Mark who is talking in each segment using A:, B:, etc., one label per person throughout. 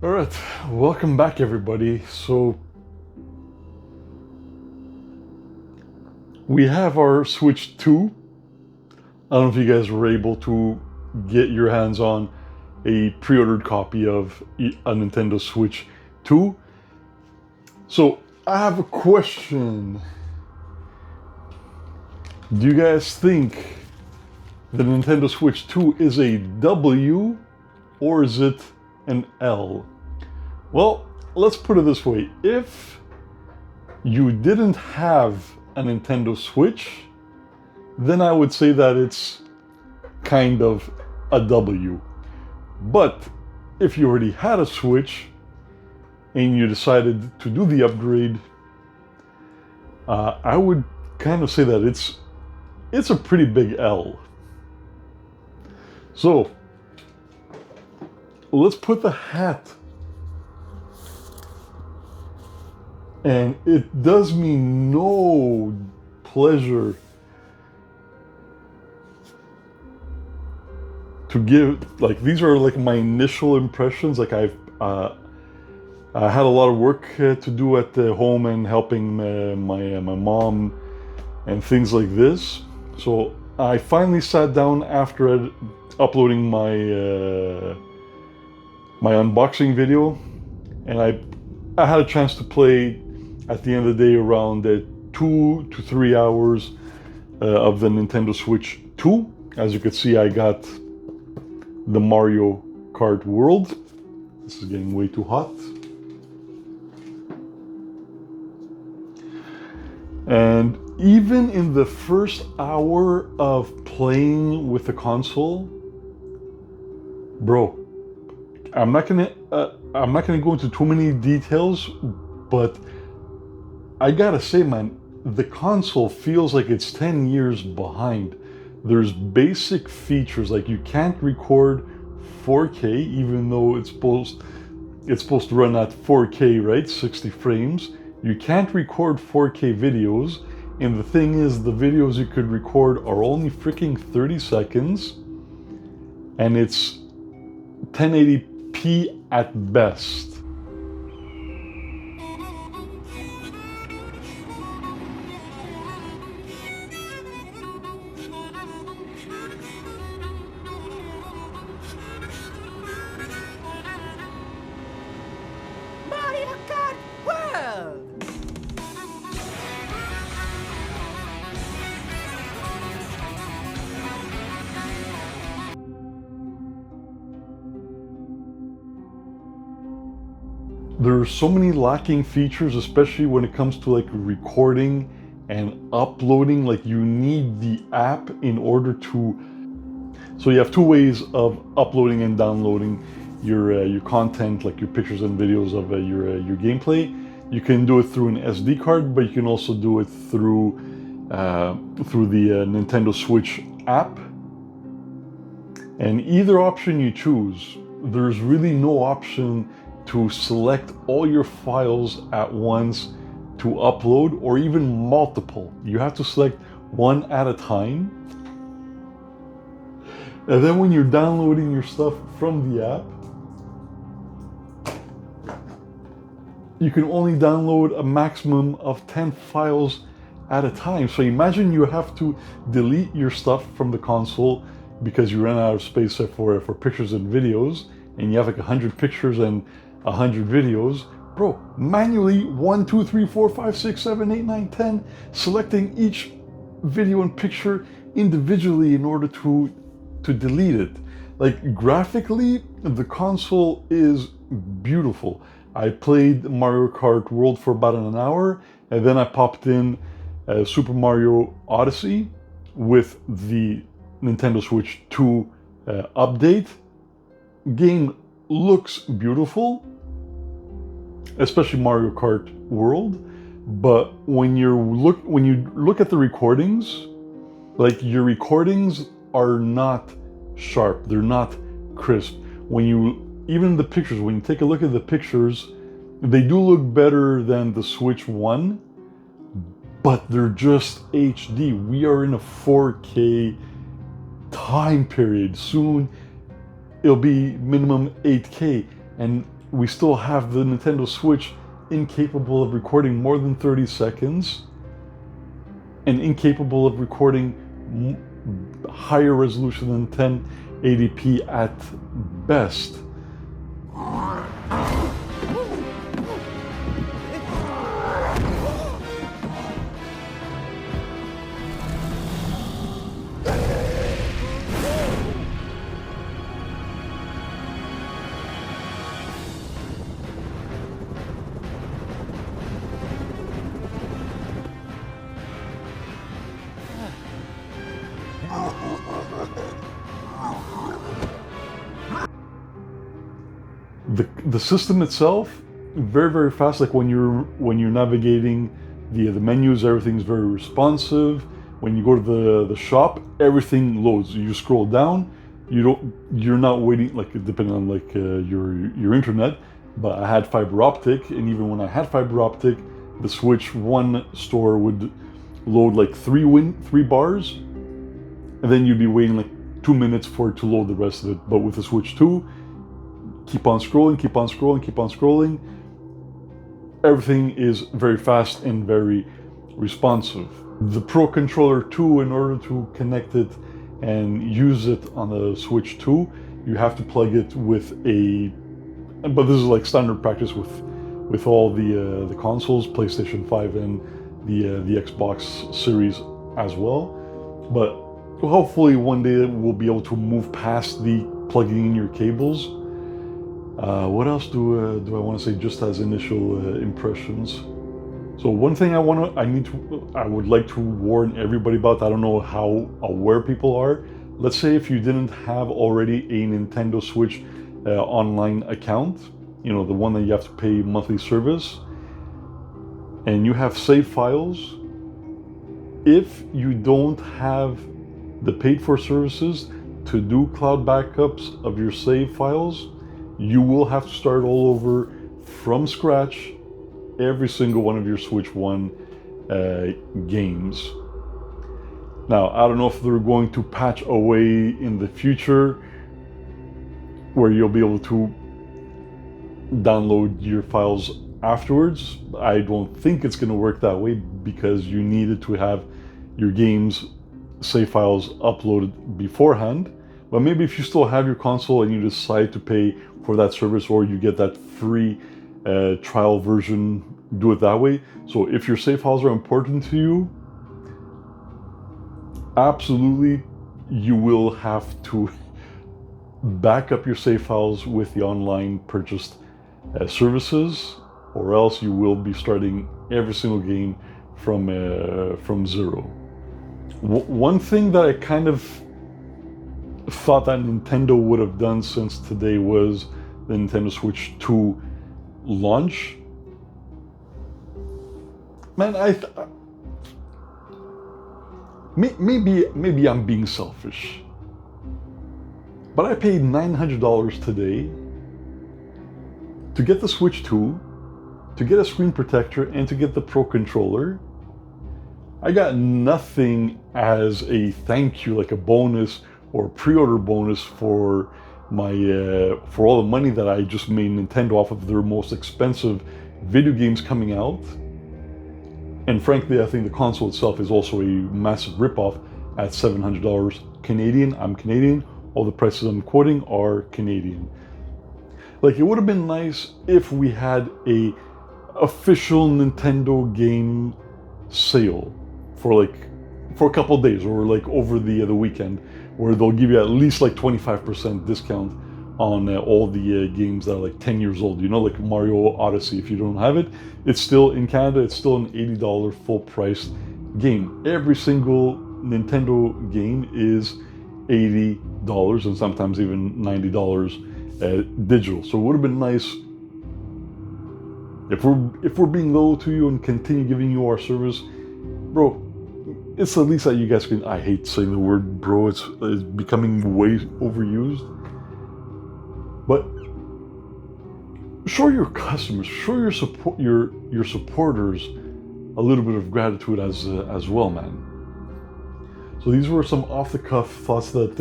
A: All right, welcome back, everybody. So we have our Switch 2. I don't know if you guys were able to get your hands on a pre-ordered copy of a Nintendo Switch 2. So I have a question. Do you guys think the Nintendo Switch 2 is a W or is it an L? Well, let's put it this way. If you didn't have a Nintendo Switch, then I would say that it's kind of a W. But if you already had a Switch and you decided to do the upgrade, I would kind of say that it's a pretty big L. So let's put the hat. And it does me no pleasure to give, like, these are like my initial impressions. Like I had a lot of work to do at the home and helping my mom and things like this. So I finally sat down after uploading my my unboxing video, and I had a chance to play at the end of the day around 2 to 3 hours of the Nintendo Switch 2. As you can see, I got the Mario Kart World. This is getting way too hot. And even in the first hour of playing with the console, bro, I'm not gonna go into too many details, but I gotta say, man, the console feels like it's 10 years behind. There's basic features like you can't record 4K, even though it's supposed to run at 4K, right? 60 frames. You can't record 4K videos, and the thing is, the videos you could record are only freaking 30 seconds, and it's 1080p at best.
B: Mario Kart World!
A: There are so many lacking features, especially when it comes to like recording and uploading. Like, you need the app in order to. So you have two ways of uploading and downloading your content, like your pictures and videos of your gameplay. You can do it through an SD card, but you can also do it through the Nintendo Switch app. And either option you choose, there's really no option to select all your files at once to upload, or even multiple. You have to select one at a time. And then when you're downloading your stuff from the app, you can only download a maximum of 10 files at a time. So imagine you have to delete your stuff from the console because you ran out of space for pictures and videos, and you have like 100 pictures and 100 videos. Bro, manually 1, 2, 3, 4, 5, 6, 7, 8, 9, 10, selecting each video and picture individually in order to delete it. Like, graphically, the console is beautiful. I played Mario Kart World for about an hour, and then I popped in Super Mario Odyssey with the Nintendo Switch 2 update. Game looks beautiful, especially Mario Kart World. But when you look at the recordings, like, your recordings are not sharp. They're not crisp. Even the pictures, when you take a look at the pictures, they do look better than the Switch 1, but they're just HD. We are in a 4K time period. Soon it'll be minimum 8K. And we still have the Nintendo Switch incapable of recording more than 30 seconds and incapable of recording higher resolution than 1080p at best. The system itself, very fast. Like when you're navigating the menus, everything's very responsive. When you go to the shop, everything loads. You scroll down, you're not waiting, like depending on like your internet. But I had fiber optic, and even when I had fiber optic, the Switch 1 store would load like three bars, and then you'd be waiting like 2 minutes for it to load the rest of it. But with the Switch 2, keep on scrolling. Everything is very fast and very responsive. The Pro Controller 2, in order to connect it and use it on the Switch 2, you have to plug it with but this is like standard practice with all the consoles, PlayStation 5 and the Xbox Series as well. But hopefully one day we'll be able to move past the plugging in your cables. What else do I want to say just as initial impressions? So one thing I would like to warn everybody about. I don't know how aware people are. Let's say if you didn't have already a Nintendo Switch online account, you know, the one that you have to pay monthly service, and you have save files. If you don't have the paid for services to do cloud backups of your save files, you will have to start all over from scratch every single one of your Switch 1 games. Now, I don't know if they're going to patch away in the future where you'll be able to download your files afterwards. I don't think it's going to work that way because you needed to have your games save files uploaded beforehand. But maybe if you still have your console and you decide to pay for that service, or you get that free trial version, do it that way. So if your save files are important to you, absolutely you will have to back up your save files with the online purchased services, or else you will be starting every single game from zero. One thing that I kind of thought that Nintendo would have done since today was the Nintendo Switch 2 launch. Man, maybe I'm being selfish, but I paid $900 today to get the Switch 2, to get a screen protector, and to get the Pro Controller. I got nothing as a thank you, like a bonus or pre-order bonus for my for all the money that I just made Nintendo off of their most expensive video games coming out. And frankly, I think the console itself is also a massive ripoff at $700 Canadian. I'm Canadian. All the prices I'm quoting are Canadian. Like, it would have been nice if we had a official Nintendo game sale for a couple of days, or like over the weekend, where they'll give you at least like 25% discount on all the games that are like 10 years old. You know, like Mario Odyssey. If you don't have it, it's still in Canada. It's still an $80 full price game. Every single Nintendo game is $80 and sometimes even $90 digital. So it would have been nice if we're being loyal to you and continue giving you our service, bro. It's the least that you guys can. I hate saying the word bro. It's becoming way overused. But show your customers, show your support, your supporters, a little bit of gratitude as well, man. So these were some off-the-cuff thoughts that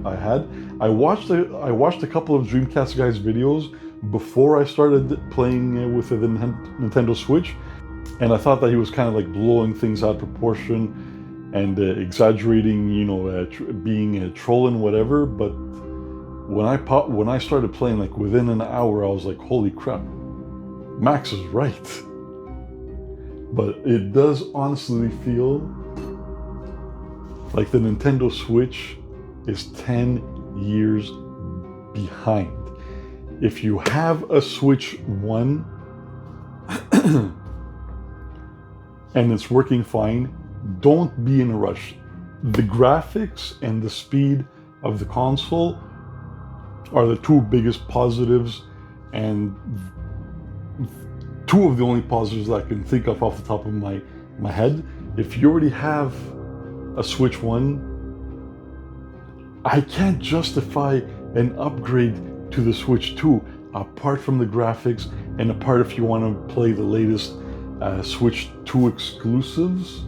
A: I had. I watched a couple of Dreamcast guys' videos, before I started playing with the Nintendo Switch, and I thought that he was kind of like blowing things out of proportion and exaggerating, being a troll and whatever. But when I started playing, like within an hour, I was like, holy crap, Max is right. But it does honestly feel like the Nintendo Switch is 10 years behind. If you have a Switch 1 and it's working fine, don't be in a rush. The graphics and the speed of the console are the two biggest positives, and two of the only positives that I can think of off the top of my head. If you already have a Switch 1, I can't justify an upgrade to the Switch 2 apart from the graphics and apart if you want to play the latest Switch 2 exclusives.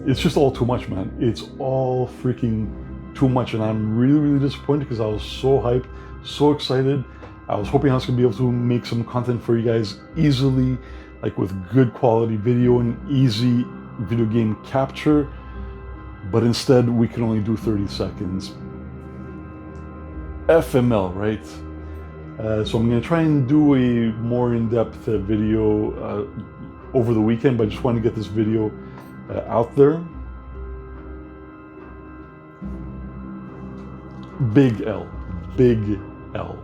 A: It's just all too much, man. It's all freaking too much, and I'm really, really disappointed because I was so hyped, so excited. I was hoping I was going to be able to make some content for you guys easily, like with good quality video and easy video game capture, but instead we can only do 30 seconds. FML, right? So I'm going to try and do a more in-depth video over the weekend, but I just want to get this video out there. Big L. Big L.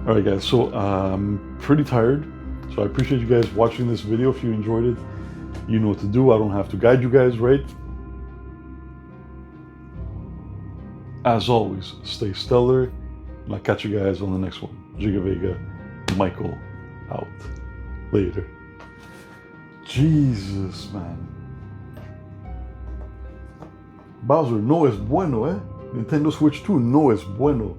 A: Alright guys, so I'm pretty tired, so I appreciate you guys watching this video. If you enjoyed it, you know what to do. I don't have to guide you guys, right? As always, stay stellar, and I'll catch you guys on the next one. Giga Vega, Michael, out. Later. Jesus, man. Bowser, no es bueno, eh? Nintendo Switch 2, no es bueno.